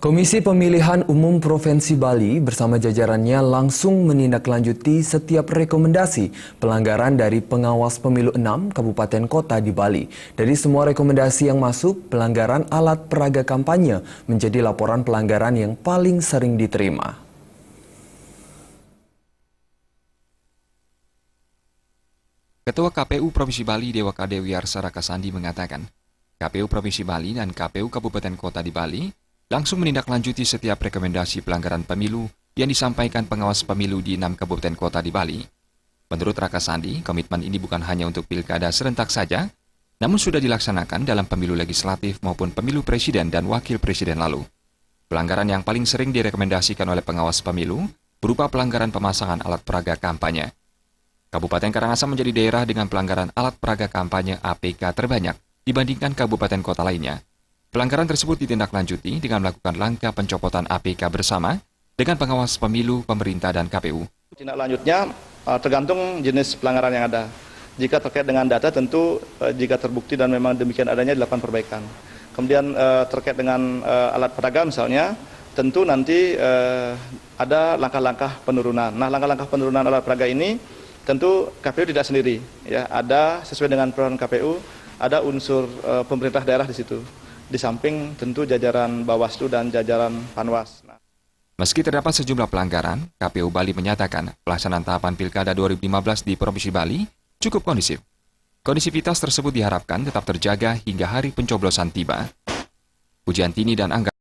Komisi Pemilihan Umum Provinsi Bali bersama jajarannya langsung menindaklanjuti setiap rekomendasi pelanggaran dari pengawas pemilu 6 kabupaten kota di Bali. Dari semua rekomendasi yang masuk, pelanggaran alat peraga kampanye menjadi laporan pelanggaran yang paling sering diterima. Ketua KPU Provinsi Bali Dewa Kadewi Arsara Kasandi mengatakan, KPU Provinsi Bali dan KPU Kabupaten Kota di Bali langsung menindaklanjuti setiap rekomendasi pelanggaran pemilu yang disampaikan pengawas pemilu di 6 kabupaten kota di Bali. Menurut Raka Sandi, komitmen ini bukan hanya untuk pilkada serentak saja, namun sudah dilaksanakan dalam pemilu legislatif maupun pemilu presiden dan wakil presiden lalu. Pelanggaran yang paling sering direkomendasikan oleh pengawas pemilu berupa pelanggaran pemasangan alat peraga kampanye. Kabupaten Karangasem menjadi daerah dengan pelanggaran alat peraga kampanye APK terbanyak dibandingkan kabupaten kota lainnya. Pelanggaran tersebut ditindaklanjuti dengan melakukan langkah pencopotan APK bersama dengan pengawas pemilu, pemerintah, dan KPU. Tindak lanjutnya tergantung jenis pelanggaran yang ada. Jika terkait dengan data tentu jika terbukti dan memang demikian adanya dilakukan perbaikan. Kemudian terkait dengan alat peraga misalnya, tentu nanti ada langkah-langkah penurunan. Nah, langkah-langkah penurunan alat peraga ini tentu KPU tidak sendiri, ya. Ada sesuai dengan peran KPU, ada unsur pemerintah daerah di situ. Di samping tentu jajaran Bawaslu dan jajaran Panwas. Meski terdapat sejumlah pelanggaran, KPU Bali menyatakan pelaksanaan tahapan Pilkada 2015 di Provinsi Bali cukup kondusif. Kondisivitas tersebut diharapkan tetap terjaga hingga hari pencoblosan tiba. Pujiantini dan Angga